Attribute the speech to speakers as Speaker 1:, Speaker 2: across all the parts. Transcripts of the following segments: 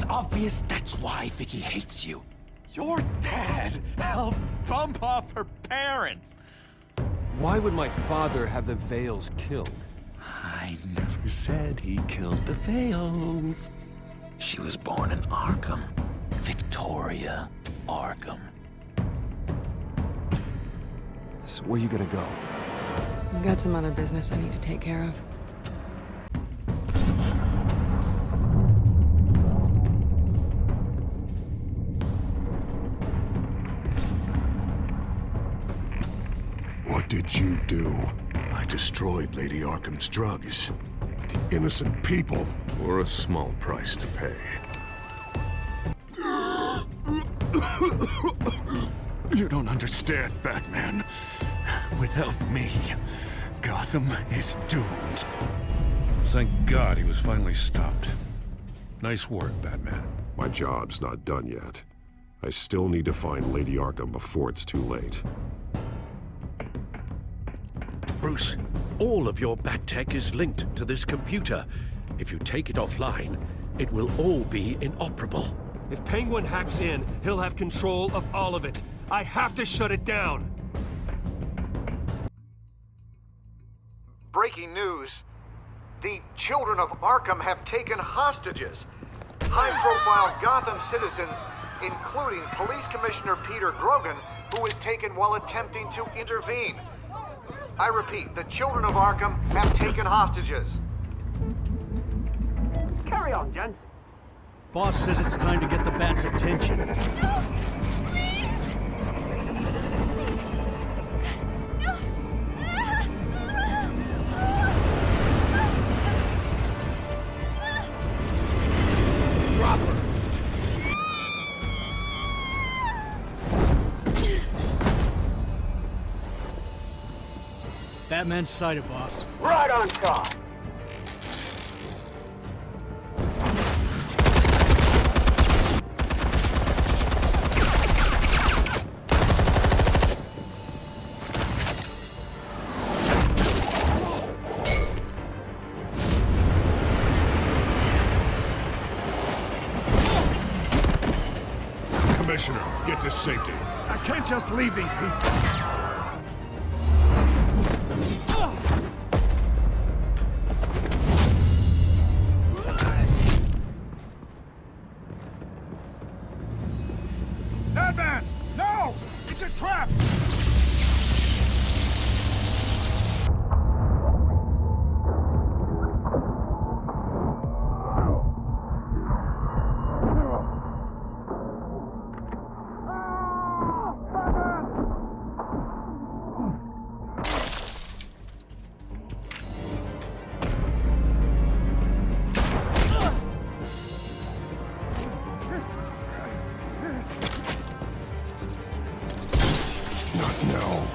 Speaker 1: obvious that's why Vicky hates you.
Speaker 2: Your dad helped bump off her parents.
Speaker 3: Why would my father have the Vales killed?
Speaker 1: I never said he killed the Vales. She was born in Arkham. Victoria Arkham.
Speaker 3: So where you gonna go?
Speaker 4: I've got some other business I need to take care of.
Speaker 5: What did you do?
Speaker 6: I destroyed Lady Arkham's drugs.
Speaker 5: The innocent people.
Speaker 6: For a small price to pay. You don't understand, Batman. Without me, Gotham is doomed.
Speaker 7: Thank God he was finally stopped. Nice work, Batman.
Speaker 5: My job's not done yet. I still need to find Lady Arkham before it's too late.
Speaker 6: Bruce, all of your Bat-Tech is linked to this computer. If you take it offline, it will all be inoperable.
Speaker 3: If Penguin hacks in, he'll have control of all of it. I have to shut it down.
Speaker 8: Breaking news. The children of Arkham have taken hostages. High-profile Gotham citizens, including Police Commissioner Peter Grogan, who was taken while attempting to intervene. I repeat, the children of Arkham have taken hostages.
Speaker 9: Carry on, gents.
Speaker 10: Boss says it's time to get the Bat's attention.
Speaker 11: No! Please!
Speaker 3: Drop her!
Speaker 10: Batman's sighted, boss.
Speaker 9: Right on top.
Speaker 5: Commissioner, get to safety.
Speaker 2: I can't just leave these people. Batman! No! It's a trap!
Speaker 5: Not now.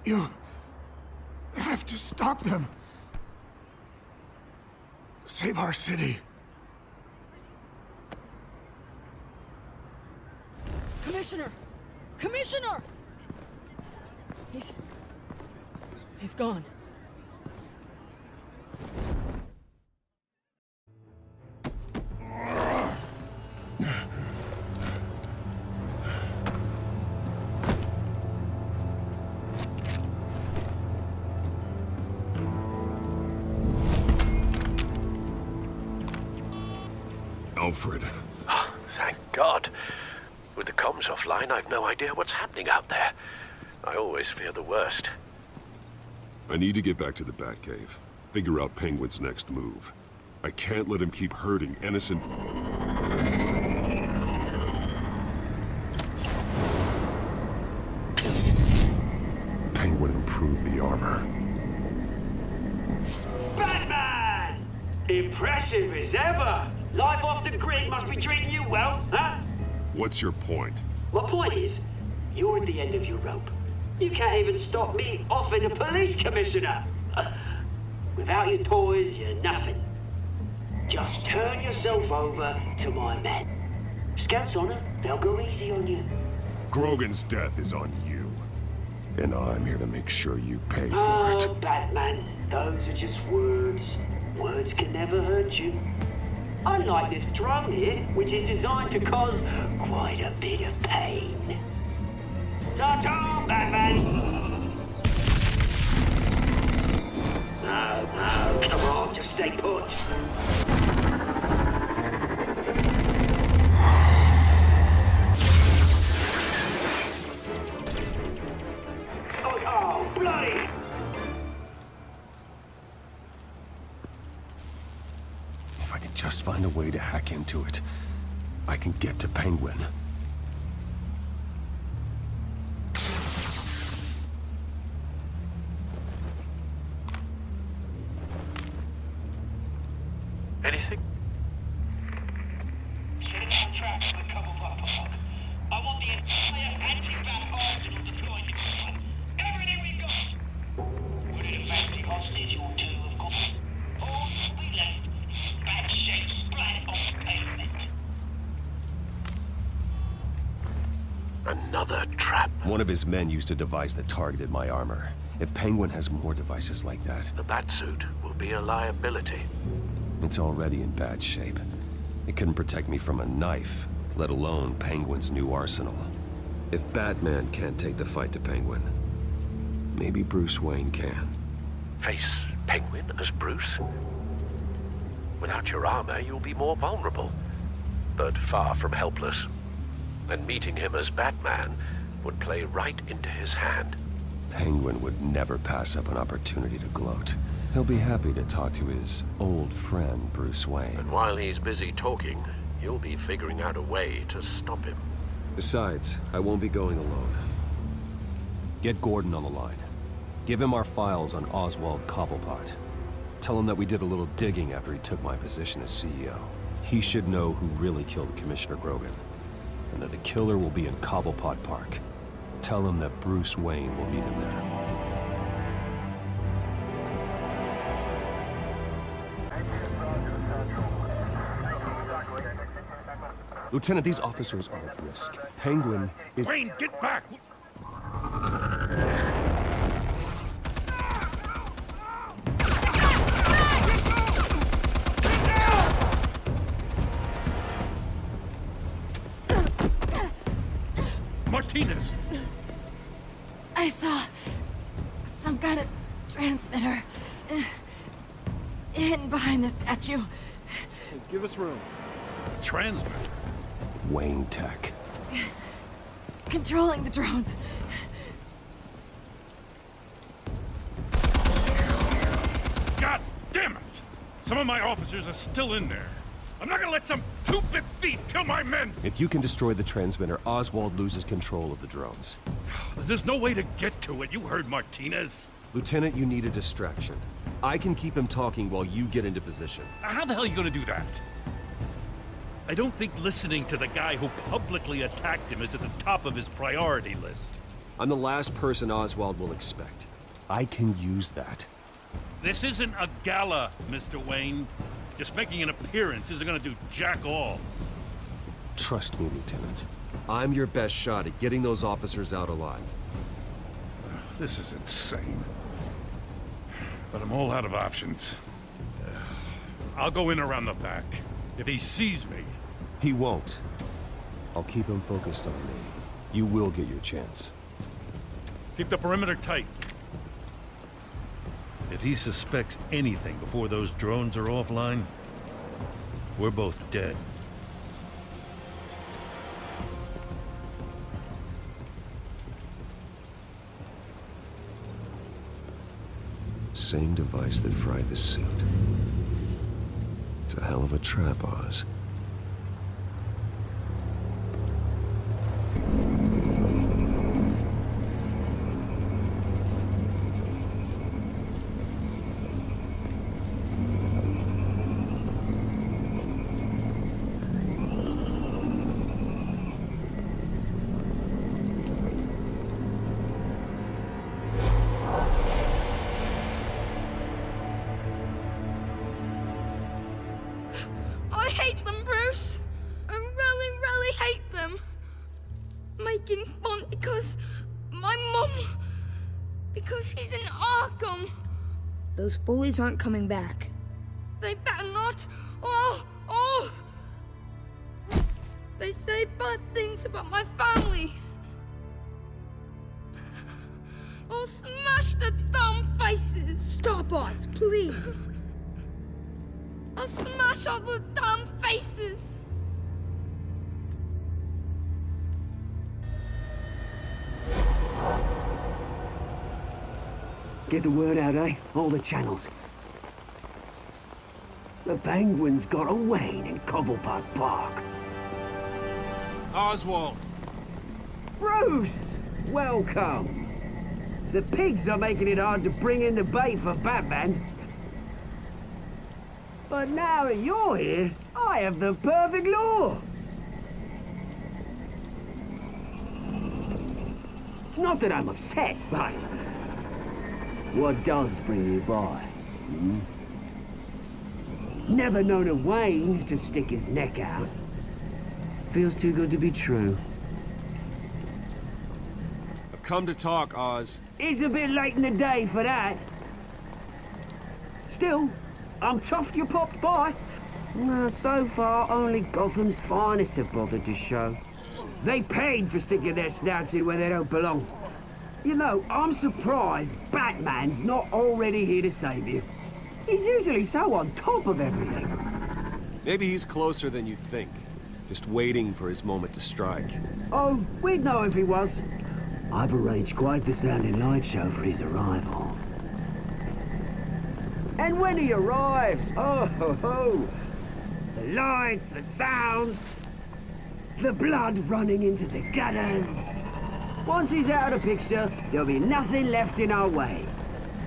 Speaker 2: You have to stop them. Save our city.
Speaker 4: Commissioner! Commissioner! He's gone.
Speaker 5: Alfred.
Speaker 6: Oh, thank God. With the comms offline, I've no idea what's happening out there. I always fear the worst.
Speaker 5: I need to get back to the Batcave. Figure out Penguin's next move. I can't let him keep hurting innocent... Penguin improved the armor.
Speaker 9: Batman! Impressive as ever. Life off the grid must be treating you well, huh?
Speaker 5: What's your point?
Speaker 9: My point is, you're at the end of your rope. You can't even stop me offing a police commissioner. Without your toys, you're nothing. Just turn yourself over to my men. Scouts honor, they'll go easy on you.
Speaker 5: Grogan's death is on you. And I'm here to make sure you pay for
Speaker 9: Oh,
Speaker 5: it.
Speaker 9: Batman, those are just words. Words can never hurt you. Unlike this drone here, which is designed to cause quite a bit of pain. Ta-ta, Batman! No, come on, just stay put. Oh, bloody!
Speaker 5: If I can just find a way to hack into it, I can get to Penguin.
Speaker 6: Anything?
Speaker 11: Setting up a trap for the Cobblepot Park. I want the entire anti-bat arsenal deployed to Penguin. Everything we got! We're in a fancy hostage or two, of course. All we left is bad shape splat on the pavement.
Speaker 6: Another trap.
Speaker 5: One of his men used a device that targeted my armor. If Penguin has more devices like that,
Speaker 6: The Batsuit will be a liability.
Speaker 5: it's already in bad shape. It couldn't protect me from a knife, let alone Penguin's new arsenal. If Batman can't take the fight to Penguin, maybe Bruce Wayne can.
Speaker 6: Face Penguin as Bruce? Without your armor, you'll be more vulnerable, but far from helpless. And meeting him as Batman would play right into his hand.
Speaker 5: Penguin would never pass up an opportunity to gloat. He'll be happy to talk to his old friend, Bruce Wayne.
Speaker 6: And while he's busy talking, you'll be figuring out a way to stop him.
Speaker 5: Besides, I won't be going alone. Get Gordon on the line. Give him our files on Oswald Cobblepot. Tell him that we did a little digging after he took my position as CEO. He should know who really killed Commissioner Grogan, and that the killer will be in Cobblepot Park. Tell him that Bruce Wayne will meet him there. Lieutenant, these officers are at risk. Penguin is—
Speaker 7: Wayne, get back! Martinez!
Speaker 4: I saw some kind of transmitter hidden behind the statue.
Speaker 10: Give us room.
Speaker 7: Transmitter.
Speaker 5: Wayne Tech.
Speaker 4: Controlling the drones.
Speaker 7: God damn it! Some of my officers are still in there. I'm not gonna let some two-bit thief kill my men!
Speaker 5: If you can destroy the transmitter, Oswald loses control of the drones.
Speaker 7: There's no way to get to it. You heard Martinez.
Speaker 5: Lieutenant, you need a distraction. I can keep him talking while you get into position.
Speaker 7: How the hell are you gonna do that? I don't think listening to the guy who publicly attacked him is at the top of his priority list.
Speaker 5: I'm the last person Oswald will expect. I can use that.
Speaker 7: This isn't a gala, Mr. Wayne. Just making an appearance isn't gonna do jack all.
Speaker 5: Trust me, Lieutenant. I'm your best shot at getting those officers out alive.
Speaker 7: This is insane. But I'm all out of options. I'll go in around the back. If he sees me...
Speaker 5: He won't. I'll keep him focused on me. You will get your chance.
Speaker 7: Keep the perimeter tight. If he suspects anything before those drones are offline, we're both dead.
Speaker 5: Same device that fried the suit. It's a hell of a trap, Oz.
Speaker 12: I hate them, Bruce. I really, really hate them. Making fun because my mum... because she's in Arkham.
Speaker 13: Those bullies aren't coming back.
Speaker 12: They better not. They say bad things about my family. I'll smash the dumb faces.
Speaker 13: Stop us, please.
Speaker 12: I'll smash all the dumb faces.
Speaker 9: Get the word out, eh? All the channels. The Penguin's got a Wayne in Cobblepot Park.
Speaker 10: Oswald.
Speaker 9: Bruce! Welcome. The pigs are making it hard to bring in the bait for Batman. But now that you're here, I have the perfect lure. Not that I'm upset, but... what does bring you by? Never known a Wayne to stick his neck out. Feels too good to be true.
Speaker 5: I've come to talk, Oz.
Speaker 9: It's a bit late in the day for that. Still, I'm chuffed you popped by. So far, only Gotham's finest have bothered to show. They paid for sticking their snouts in where they don't belong. You know, I'm surprised Batman's not already here to save you. He's usually so on top of everything.
Speaker 5: Maybe he's closer than you think. Just waiting for his moment to strike.
Speaker 9: Oh, we'd know if he was. I've arranged quite the sounding light show for his arrival. And when he arrives, oh ho ho! The lights, the sounds, the blood running into the gutters. Once he's out of the picture, there'll be nothing left in our way.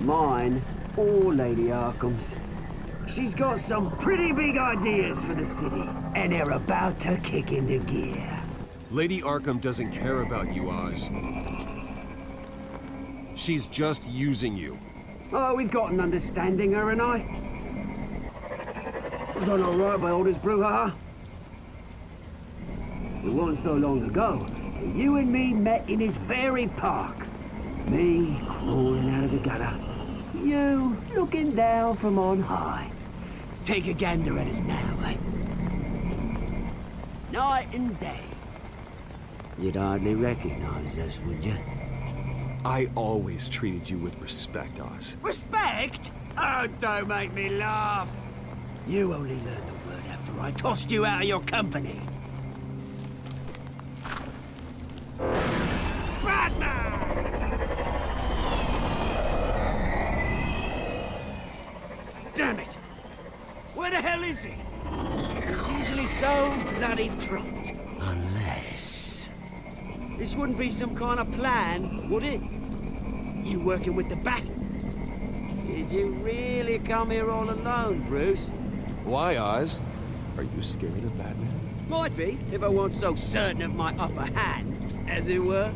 Speaker 9: Mine or Lady Arkham's. She's got some pretty big ideas for the city, and they're about to kick into gear.
Speaker 5: Lady Arkham doesn't care about you, Oz. She's just using you.
Speaker 9: Oh, we've got an understanding, her and I. Done all right by Aldous Brouhaha. It wasn't so long ago that you and me met in this very park. Me crawling out of the gutter. You looking down from on high. Take a gander at us now, eh? Night and day. You'd hardly recognize us, would you?
Speaker 5: I always treated you with respect, Oz.
Speaker 9: Respect? Oh, don't make me laugh. You only learned the word after I tossed you out of your company. Damn it! Where the hell is he? He's usually so bloody prompt. Unless... this wouldn't be some kind of plan, would it? You working with the Bat? Did you really come here all alone, Bruce?
Speaker 5: Why, Oz? Are you scared of Batman?
Speaker 9: Might be, if I weren't so certain of my upper hand, as it were.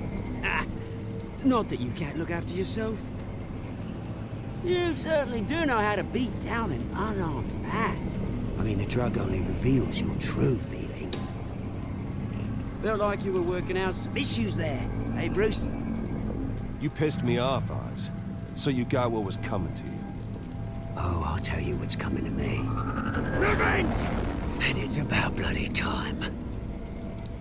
Speaker 9: Not that you can't look after yourself. You certainly do know how to beat down an unarmed man. I mean, the drug only reveals your true feelings. Felt like you were working out some issues there, eh, Bruce?
Speaker 5: You pissed me off, Oz. So you got what was coming to you.
Speaker 9: Oh, I'll tell you what's coming to me. Revenge! And it's about bloody time.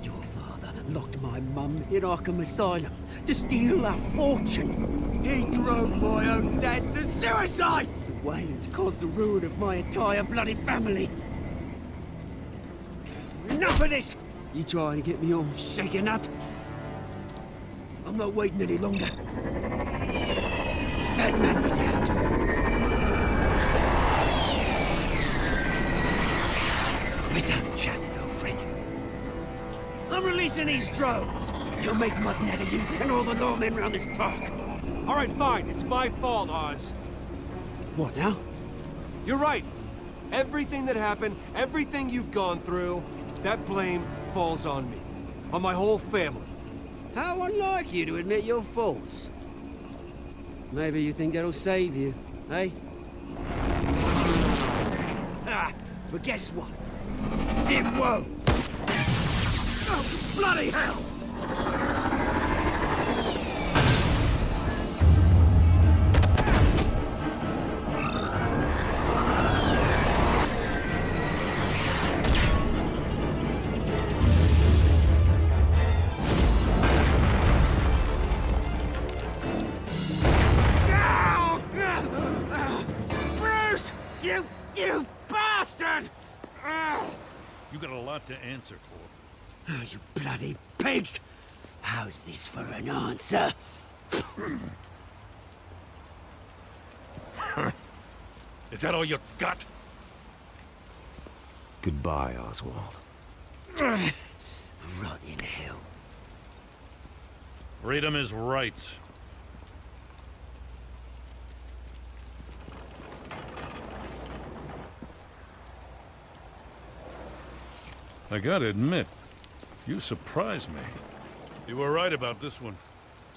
Speaker 9: Your father locked my mum in Arkham Asylum to steal our fortune. He drove my own dad to suicide! The Waynes caused the ruin of my entire bloody family. Enough of this! You trying to get me all shaken up? I'm not waiting any longer. Batman be damned. We're done chatting, old friend. I'm releasing these drones. You'll make mutton out of you and all the lawmen around this park.
Speaker 3: All right, fine. It's my fault, Oz.
Speaker 9: What now?
Speaker 3: You're right. Everything that happened, everything you've gone through, that blame falls on me. On my whole family.
Speaker 9: How unlike you to admit your faults. Maybe you think that'll save you, eh? But guess what? It won't! Oh, bloody hell! Bruce! You bastard!
Speaker 7: You got a lot to answer for.
Speaker 9: Oh, you bloody pigs! How's this for an answer?
Speaker 7: Is that all you got?
Speaker 5: Goodbye, Oswald.
Speaker 9: Rot in hell.
Speaker 7: Freedom is rights. I gotta admit, you surprised me. You were right about this one.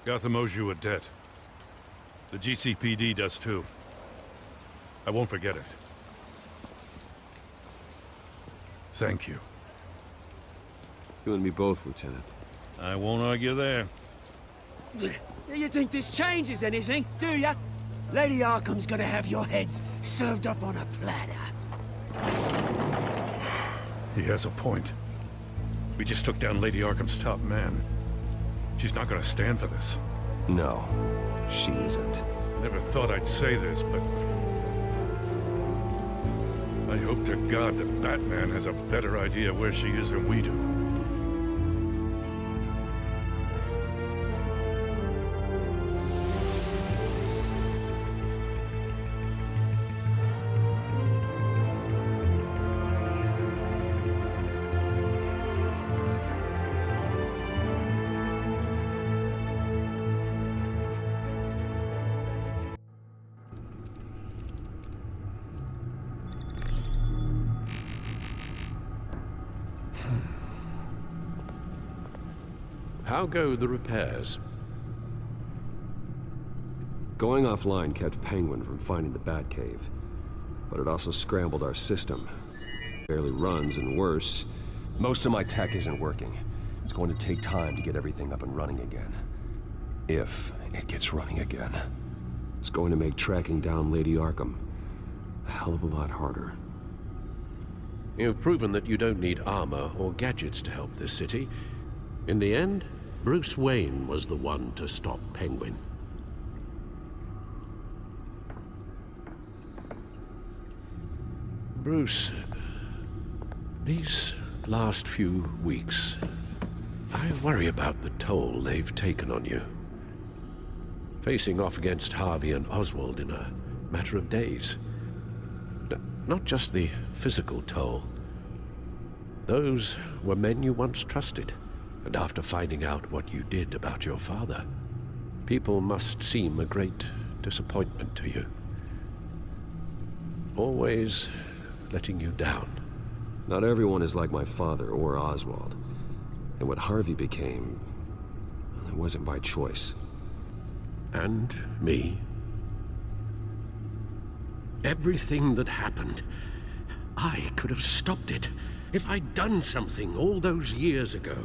Speaker 7: Gotham owes you a debt. The GCPD does too. I won't forget it. Thank you.
Speaker 5: You and me both, Lieutenant.
Speaker 7: I won't argue there.
Speaker 9: You think this changes anything, do ya? Lady Arkham's gonna have your heads served up on a platter.
Speaker 7: He has a point. We just took down Lady Arkham's top man. She's not gonna stand for this.
Speaker 5: No, she isn't.
Speaker 7: Never thought I'd say this, but... I hope to God that Batman has a better idea where she is than we do.
Speaker 6: How go the repairs?
Speaker 5: Going offline kept Penguin from finding the Batcave, but it also scrambled our system. Barely runs, and worse, most of my tech isn't working. It's going to take time to get everything up and running again. If it gets running again. It's going to make tracking down Lady Arkham a hell of a lot harder.
Speaker 6: You've proven that you don't need armor or gadgets to help this city. In the end, Bruce Wayne was the one to stop Penguin. Bruce, these last few weeks, I worry about the toll they've taken on you. Facing off against Harvey and Oswald in a matter of days. Not just the physical toll. Those were men you once trusted, and after finding out what you did about your father, people must seem a great disappointment to you. Always letting you down.
Speaker 5: Not everyone is like my father or Oswald. And what Harvey became, well, it wasn't by choice.
Speaker 6: And me. Everything that happened, I could have stopped it if I'd done something all those years ago.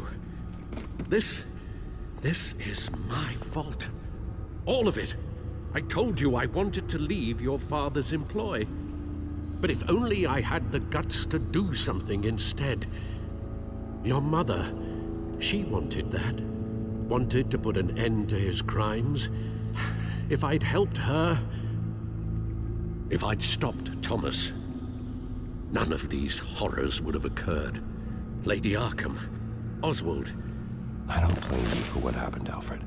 Speaker 6: This is my fault. All of it. I told you I wanted to leave your father's employ. But if only I had the guts to do something instead. Your mother, she wanted that. Wanted to put an end to his crimes. If I'd helped her, if I'd stopped Thomas, none of these horrors would have occurred. Lady Arkham, Oswald.
Speaker 5: I don't blame you for what happened, Alfred.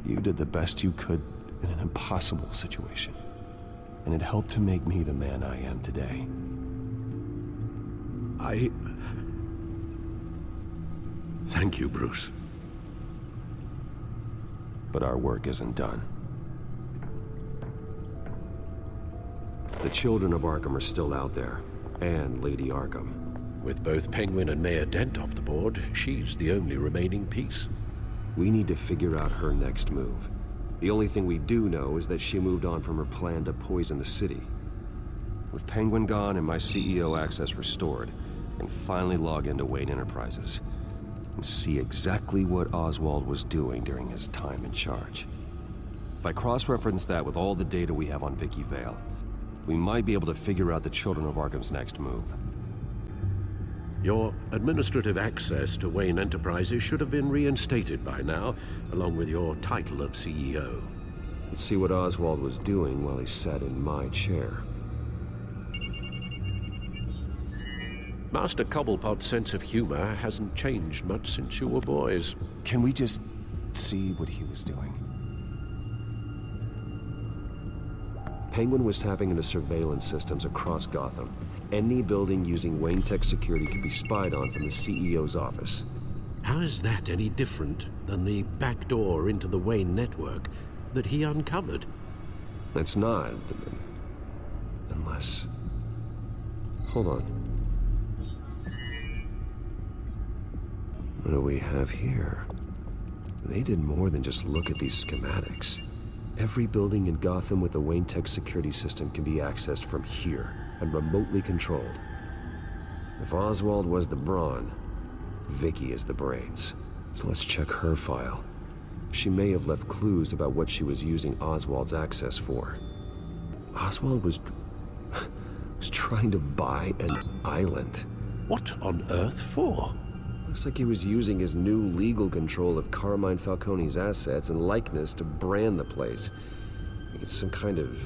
Speaker 5: You did the best you could in an impossible situation. And it helped to make me the man I am today.
Speaker 6: Thank you, Bruce.
Speaker 5: But our work isn't done. The children of Arkham are still out there, and Lady Arkham.
Speaker 6: With both Penguin and Mayor Dent off the board, she's the only remaining piece.
Speaker 5: We need to figure out her next move. The only thing we do know is that she moved on from her plan to poison the city. With Penguin gone and my CEO access restored, can finally log into Wayne Enterprises and see exactly what Oswald was doing during his time in charge. If I cross-reference that with all the data we have on Vicky Vale, we might be able to figure out the Children of Arkham's next move.
Speaker 6: Your administrative access to Wayne Enterprises should have been reinstated by now, along with your title of CEO.
Speaker 5: Let's see what Oswald was doing while he sat in my chair.
Speaker 6: Master Cobblepot's sense of humor hasn't changed much since you were boys.
Speaker 5: Can we just see what he was doing? Penguin was tapping into surveillance systems across Gotham. Any building using Wayne Tech security could be spied on from the CEO's office.
Speaker 6: How is that any different than the back door into the Wayne network that he uncovered?
Speaker 5: It's not. Unless... Hold on. What do we have here? They did more than just look at these schematics. Every building in Gotham with the Wayne Tech security system can be accessed from here and remotely controlled. If Oswald was the brawn, Vicky is the brains. So let's check her file. She may have left clues about what she was using Oswald's access for. Oswald was trying to buy an island.
Speaker 6: What on earth for?
Speaker 5: Looks like he was using his new legal control of Carmine Falcone's assets and likeness to brand the place. It's some kind of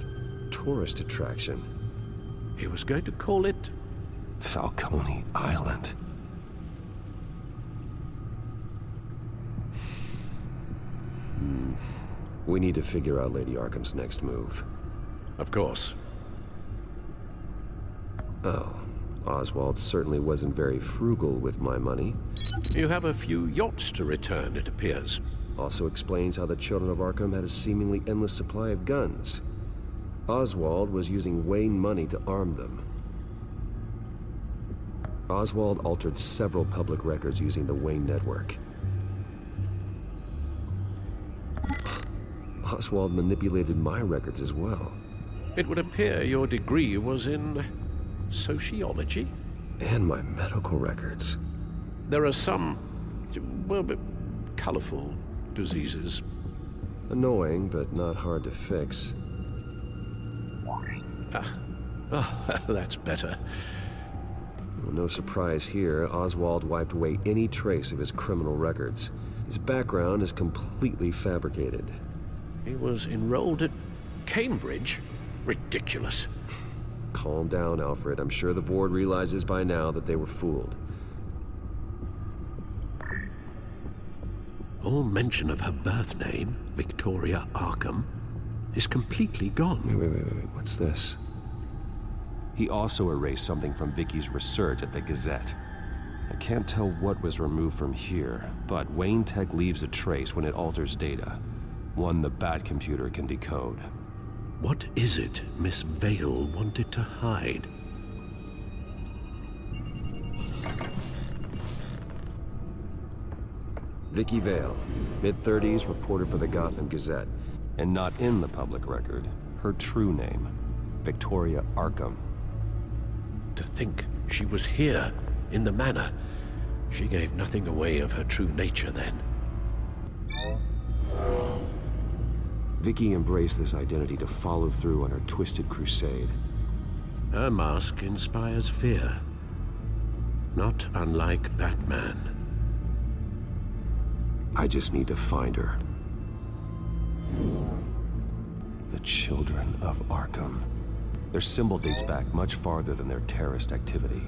Speaker 5: tourist attraction.
Speaker 6: He was going to call it
Speaker 5: Falcone Island. We need to figure out Lady Arkham's next move.
Speaker 6: Of course.
Speaker 5: Oh, Oswald certainly wasn't very frugal with my money.
Speaker 6: You have a few yachts to return, it appears.
Speaker 5: Also explains how the Children of Arkham had a seemingly endless supply of guns. Oswald was using Wayne money to arm them. Oswald altered several public records using the Wayne network. Oswald manipulated my records as well.
Speaker 6: It would appear your degree was in sociology?
Speaker 5: And my medical records.
Speaker 6: There are some, well, colorful diseases.
Speaker 5: Annoying, but not hard to fix.
Speaker 6: Oh, that's better.
Speaker 5: Well, no surprise here, Oswald wiped away any trace of his criminal records. His background is completely fabricated.
Speaker 6: He was enrolled at Cambridge? Ridiculous.
Speaker 5: Calm down, Alfred. I'm sure the board realizes by now that they were fooled.
Speaker 6: All mention of her birth name, Victoria Arkham, is completely gone.
Speaker 5: Wait. What's this? He also erased something from Vicky's research at the Gazette. I can't tell what was removed from here, but Wayne Tech leaves a trace when it alters data. One the Bat computer can decode.
Speaker 6: What is it Miss Vale wanted to hide?
Speaker 5: Vicky Vale, mid-30s, reporter for the Gotham Gazette. And not in the public record, her true name, Victoria Arkham.
Speaker 6: To think she was here, in the manor. She gave nothing away of her true nature then.
Speaker 5: Vicky embraced this identity to follow through on her twisted crusade.
Speaker 6: Her mask inspires fear. Not unlike Batman.
Speaker 5: I just need to find her. The Children of Arkham. Their symbol dates back much farther than their terrorist activity.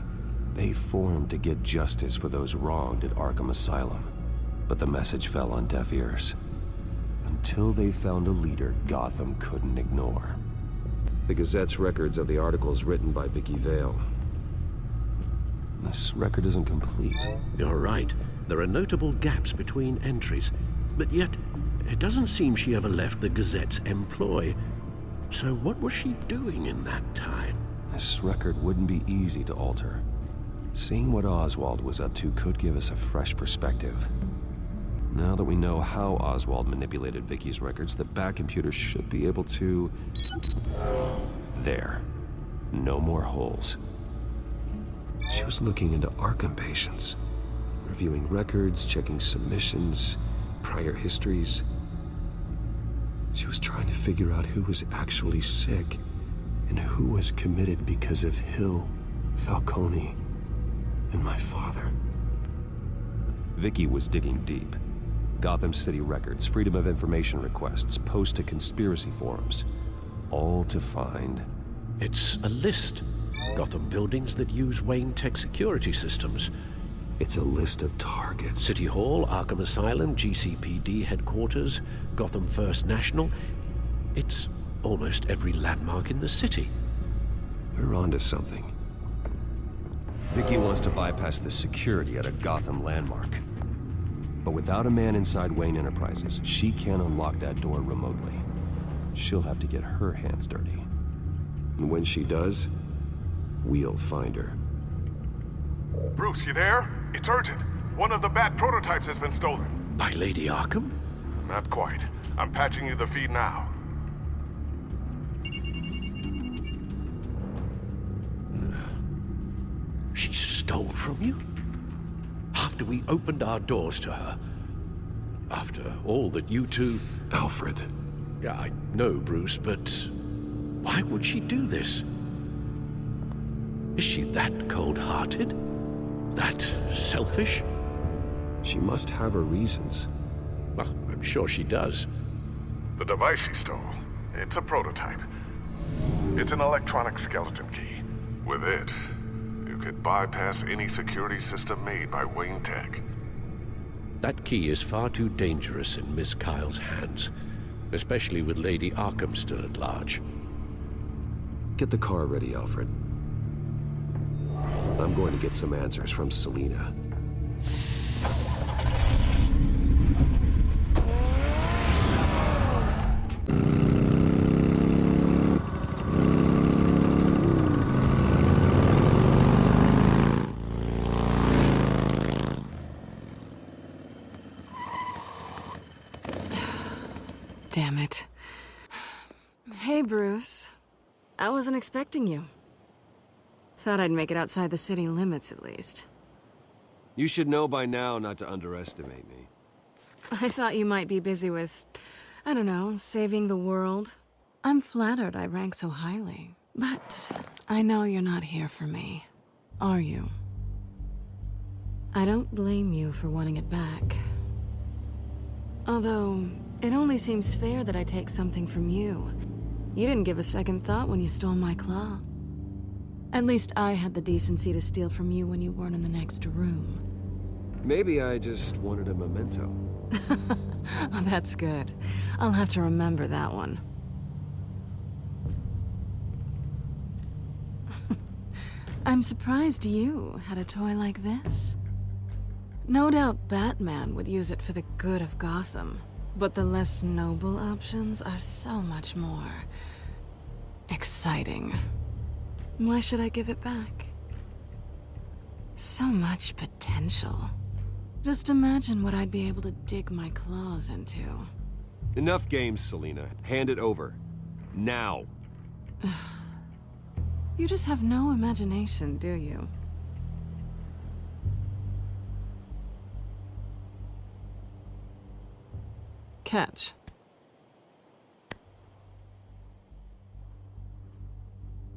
Speaker 5: They formed to get justice for those wronged at Arkham Asylum. But the message fell on deaf ears. Until they found a leader Gotham couldn't ignore. The Gazette's records of the articles written by Vicky Vale. This record isn't complete.
Speaker 6: You're right. There are notable gaps between entries. But yet, it doesn't seem she ever left the Gazette's employ. So what was she doing in that time?
Speaker 5: This record wouldn't be easy to alter. Seeing what Oswald was up to could give us a fresh perspective. Now that we know how Oswald manipulated Vicky's records, the Bat computer should be able to... There. No more holes. She was looking into Arkham patients, reviewing records, checking submissions, prior histories. She was trying to figure out who was actually sick and who was committed because of Hill, Falcone, and my father. Vicky was digging deep. Gotham City records, Freedom of Information requests, posts to conspiracy forums. All to find...
Speaker 6: It's a list. Gotham buildings that use Wayne Tech security systems.
Speaker 5: It's a list of targets.
Speaker 6: City Hall, Arkham Asylum, GCPD headquarters, Gotham First National. It's almost every landmark in the city.
Speaker 5: We're onto something. Vicky wants to bypass the security at a Gotham landmark. But without a man inside Wayne Enterprises, she can't unlock that door remotely. She'll have to get her hands dirty. And when she does, we'll find her.
Speaker 14: Bruce, you there? It's urgent. One of the Bat prototypes has been stolen.
Speaker 6: By Lady Arkham?
Speaker 14: Not quite. I'm patching you the feed now.
Speaker 6: She stole from you? After we opened our doors to her? After all that you two...
Speaker 5: Alfred.
Speaker 6: Yeah, I know, Bruce, but... why would she do this? Is she that cold-hearted? That selfish?
Speaker 5: She must have her reasons.
Speaker 6: Well, I'm sure she does.
Speaker 14: The device she stole, it's a prototype. It's an electronic skeleton key. With it, you could bypass any security system made by Wayne Tech.
Speaker 6: That key is far too dangerous in Miss Kyle's hands, especially with Lady Arkham still at large.
Speaker 5: Get the car ready, Alfred. I'm going to get some answers from Selina.
Speaker 4: Damn it. Hey, Bruce. I wasn't expecting you. Thought I'd make it outside the city limits, at least.
Speaker 5: You should know by now not to underestimate me.
Speaker 4: I thought you might be busy with, I don't know, saving the world. I'm flattered I rank so highly. But I know you're not here for me, are you? I don't blame you for wanting it back. Although, it only seems fair that I take something from you. You didn't give a second thought when you stole my claw. At least I had the decency to steal from you when you weren't in the next room.
Speaker 5: Maybe I just wanted a memento.
Speaker 4: Oh, that's good. I'll have to remember that one. I'm surprised you had a toy like this. No doubt Batman would use it for the good of Gotham, but the less noble options are so much more exciting. Why should I give it back? So much potential. Just imagine what I'd be able to dig my claws into.
Speaker 5: Enough games, Selina. Hand it over. Now.
Speaker 4: You just have no imagination, do you? Catch.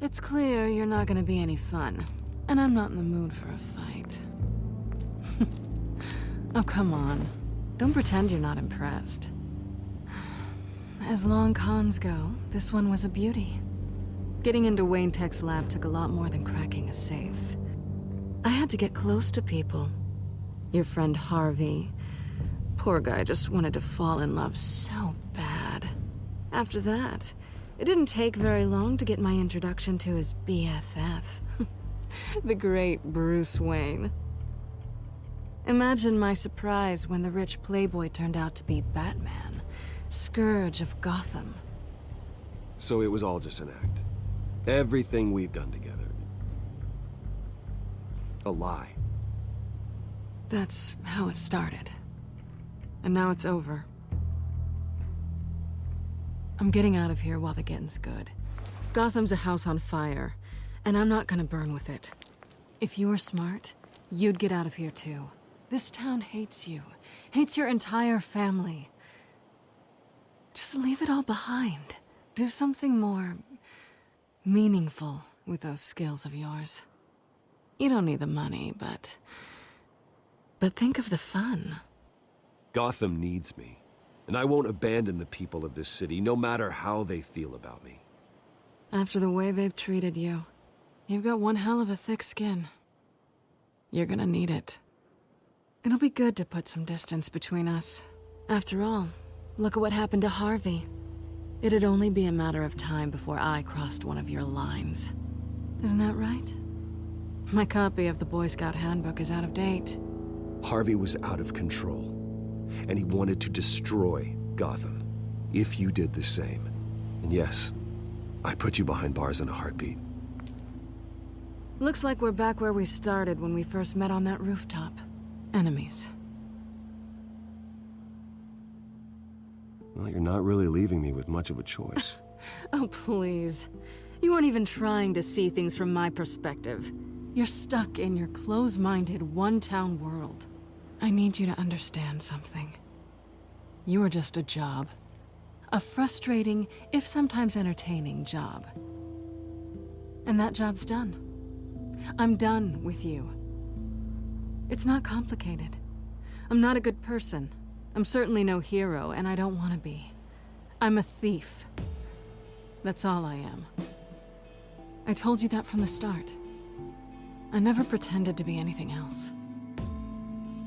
Speaker 4: It's clear you're not gonna be any fun, and I'm not in the mood for a fight. Oh, come on. Don't pretend you're not impressed. As long cons go, this one was a beauty. Getting into Wayne Tech's lab took a lot more than cracking a safe. I had to get close to people. Your friend Harvey. Poor guy just wanted to fall in love so bad. After that, it didn't take very long to get my introduction to his BFF. The great Bruce Wayne. Imagine my surprise when the rich playboy turned out to be Batman, Scourge of Gotham.
Speaker 5: So it was all just an act. Everything we've done together. A lie.
Speaker 4: That's how it started. And now it's over. I'm getting out of here while the getting's good. Gotham's a house on fire, and I'm not gonna burn with it. If you were smart, you'd get out of here too. This town hates you. Hates your entire family. Just leave it all behind. Do something more meaningful with those skills of yours. You don't need the money, but think of the fun.
Speaker 5: Gotham needs me, and I won't abandon the people of this city, no matter how they feel about me.
Speaker 4: After the way they've treated you, you've got one hell of a thick skin. You're gonna need it. It'll be good to put some distance between us. After all, look at what happened to Harvey. It'd only be a matter of time before I crossed one of your lines. Isn't that right? My copy of the Boy Scout Handbook is out of date.
Speaker 5: Harvey was out of control, and he wanted to destroy Gotham. If you did the same. And yes, I'd put you behind bars in a heartbeat.
Speaker 4: Looks like we're back where we started when we first met on that rooftop. Enemies.
Speaker 5: Well, you're not really leaving me with much of a choice.
Speaker 4: Oh, please. You aren't even trying to see things from my perspective. You're stuck in your close-minded, one-town world. I need you to understand something. You are just a job. A frustrating, if sometimes entertaining, job. And that job's done. I'm done with you. It's not complicated. I'm not a good person. I'm certainly no hero, and I don't want to be. I'm a thief. That's all I am. I told you that from the start. I never pretended to be anything else.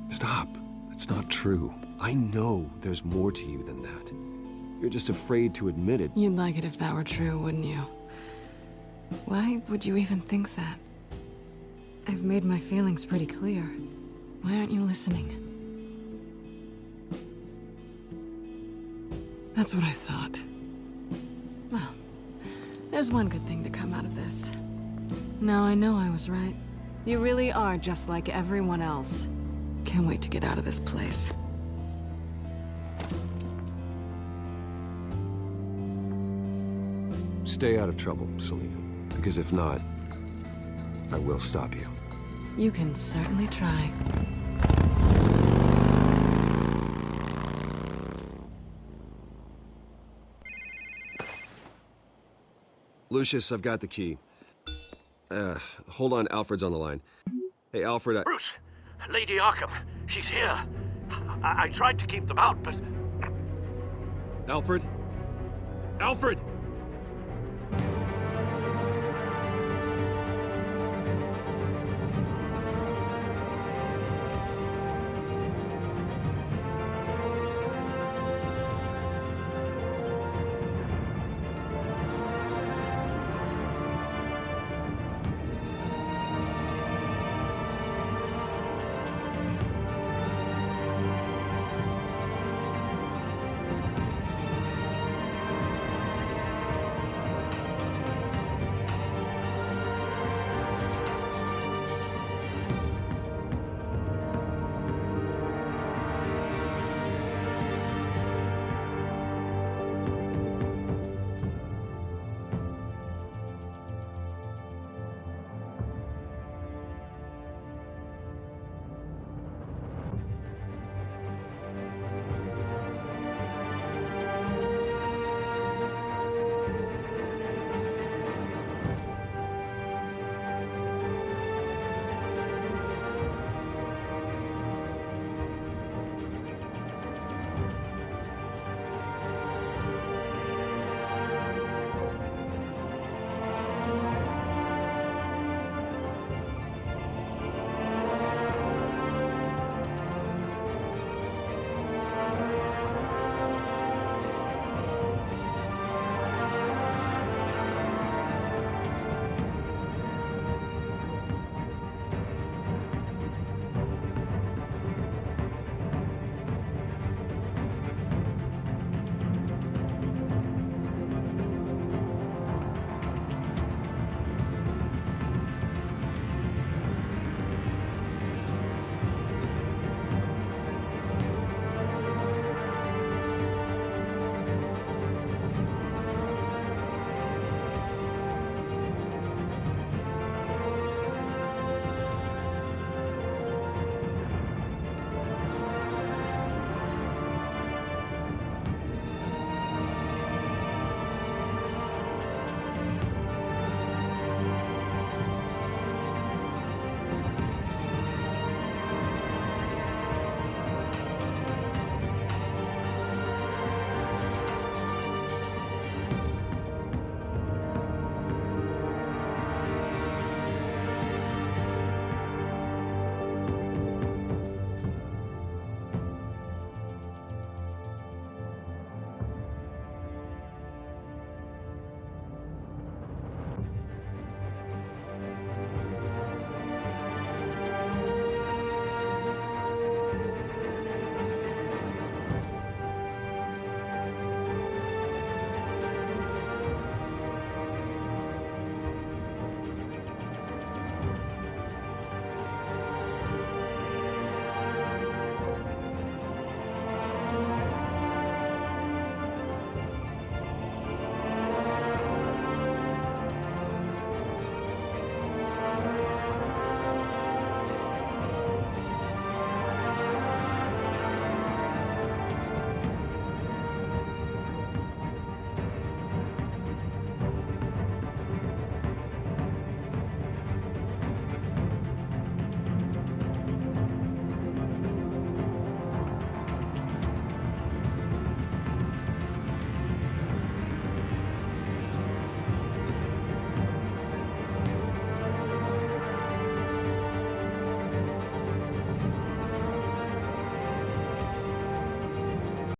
Speaker 5: Stop. That's not true. I know there's more to you than that. You're just afraid to admit it.
Speaker 4: You'd like it if that were true, wouldn't you? Why would you even think that? I've made my feelings pretty clear. Why aren't you listening? That's what I thought. Well, there's one good thing to come out of this. Now I know I was right. You really are just like everyone else. Can't wait to get out of this place.
Speaker 5: Stay out of trouble, Selina. Because if not, I will stop you.
Speaker 4: You can certainly try.
Speaker 5: Lucius, I've got the key. Hold on, Alfred's on the line. Hey, Alfred,
Speaker 6: Bruce! Lady Arkham, she's here. I tried to keep them out, but...
Speaker 5: Alfred? Alfred!